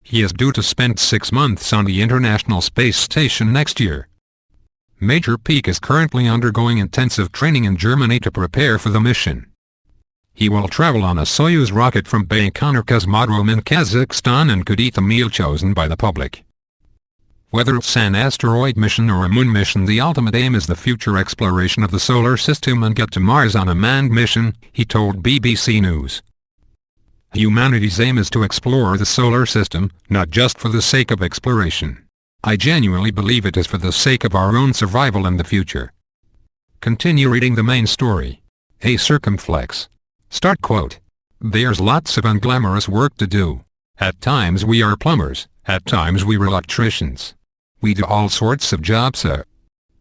He is due to spend 6 months on the International Space Station next year. Major Peake is currently undergoing intensive training in Germany to prepare for the mission. He will travel on a Soyuz rocket from Baikonur Cosmodrome in Kazakhstan and could eat the meal chosen by the public. Whether it's an asteroid mission or a moon mission, the ultimate aim is the future exploration of the solar system and get to Mars on a manned mission, he told BBC News. Humanity's aim is to explore the solar system, not just for the sake of exploration. I genuinely believe it is for the sake of our own survival in the future. Continue reading the main story. A circumflex. Start quote. There's lots of unglamorous work to do. At times we are plumbers, at times we are electricians. We do all sorts of jobs, sir.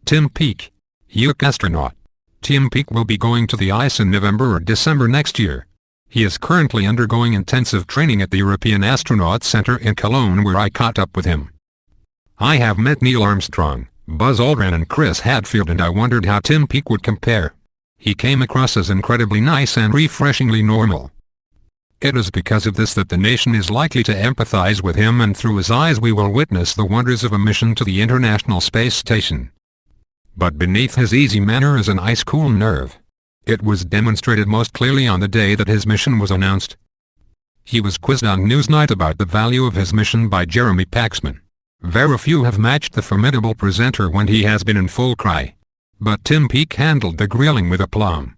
Tim Peake. UK astronaut. Tim Peake will be going to the ice in November or December next year. He is currently undergoing intensive training at the European Astronaut Center in Cologne, where I caught up with him. I have met Neil Armstrong, Buzz Aldrin and Chris Hadfield, and I wondered how Tim Peake would compare. He came across as incredibly nice and refreshingly normal. It is because of this that the nation is likely to empathize with him, and through his eyes we will witness the wonders of a mission to the International Space Station. But beneath his easy manner is an ice-cool nerve. It was demonstrated most clearly on the day that his mission was announced. He was quizzed on Newsnight about the value of his mission by Jeremy Paxman. Very few have matched the formidable presenter when he has been in full cry. But Tim Peake handled the grilling with aplomb.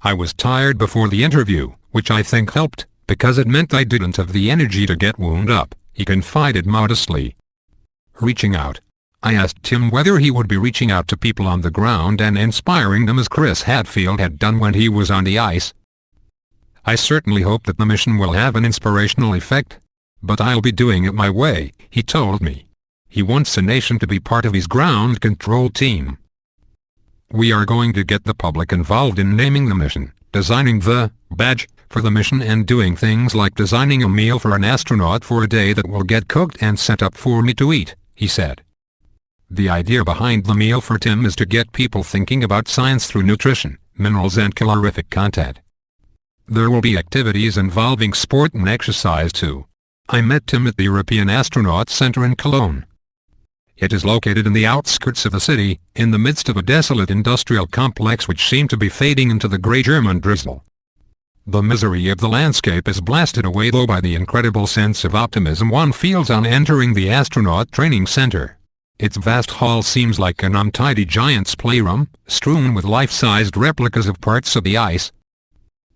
I was tired before the interview, which I think helped, because it meant I didn't have the energy to get wound up, he confided modestly. Reaching out. I asked Tim whether he would be reaching out to people on the ground and inspiring them as Chris Hadfield had done when he was on the ice. I certainly hope that the mission will have an inspirational effect. But I'll be doing it my way, he told me. He wants a nation to be part of his ground control team. We are going to get the public involved in naming the mission, designing the badge for the mission, and doing things like designing a meal for an astronaut for a day that will get cooked and sent up for me to eat, he said. The idea behind the meal for Tim is to get people thinking about science through nutrition, minerals and calorific content. There will be activities involving sport and exercise too. I met Tim at the European Astronaut Center in Cologne. It is located in the outskirts of the city, in the midst of a desolate industrial complex which seemed to be fading into the grey German drizzle. The misery of the landscape is blasted away though by the incredible sense of optimism one feels on entering the astronaut training center. Its vast hall seems like an untidy giant's playroom, strewn with life-sized replicas of parts of the ice.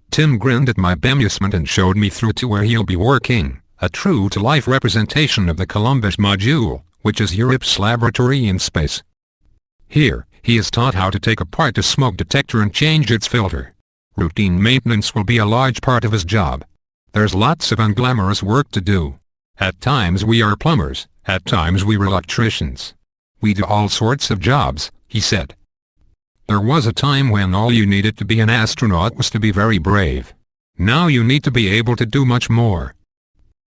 Tim grinned at my bemusement and showed me through to where he'll be working, a true-to-life representation of the Columbus module, which is Europe's laboratory in space. Here, he is taught how to take apart a smoke detector and change its filter. Routine maintenance will be a large part of his job. There's lots of unglamorous work to do. At times we are plumbers, at times we are electricians. We do all sorts of jobs, he said. There was a time when all you needed to be an astronaut was to be very brave. Now you need to be able to do much more.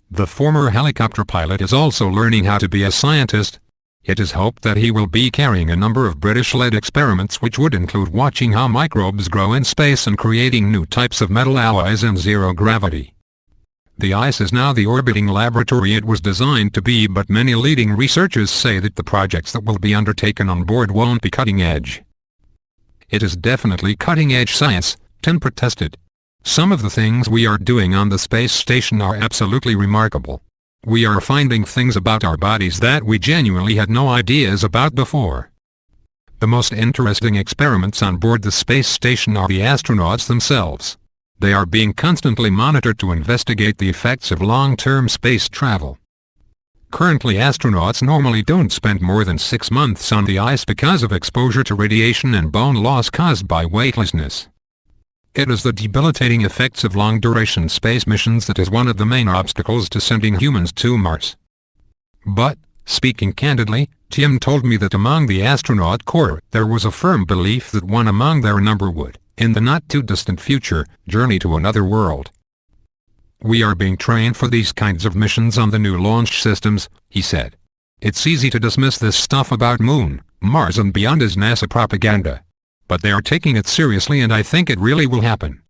The former helicopter pilot is also learning how to be a scientist. It is hoped that he will be carrying a number of British-led experiments which would include watching how microbes grow in space and creating new types of metal alloys in zero gravity. The ice is now the orbiting laboratory it was designed to be, but many leading researchers say that the projects that will be undertaken on board won't be cutting edge. It is definitely cutting-edge science, Tim protested. Some of the things we are doing on the space station are absolutely remarkable. We are finding things about our bodies that we genuinely had no ideas about before. The most interesting experiments on board the space station are the astronauts themselves. They are being constantly monitored to investigate the effects of long-term space travel. Currently, astronauts normally don't spend more than 6 months on the ice because of exposure to radiation and bone loss caused by weightlessness. It is the debilitating effects of long-duration space missions that is one of the main obstacles to sending humans to Mars. But, speaking candidly, Tim told me that among the astronaut corps there was a firm belief that one among their number would, in the not-too-distant future, journey to another world. We are being trained for these kinds of missions on the new launch systems, he said. It's easy to dismiss this stuff about Moon, Mars and beyond as NASA propaganda. But they are taking it seriously, and I think it really will happen.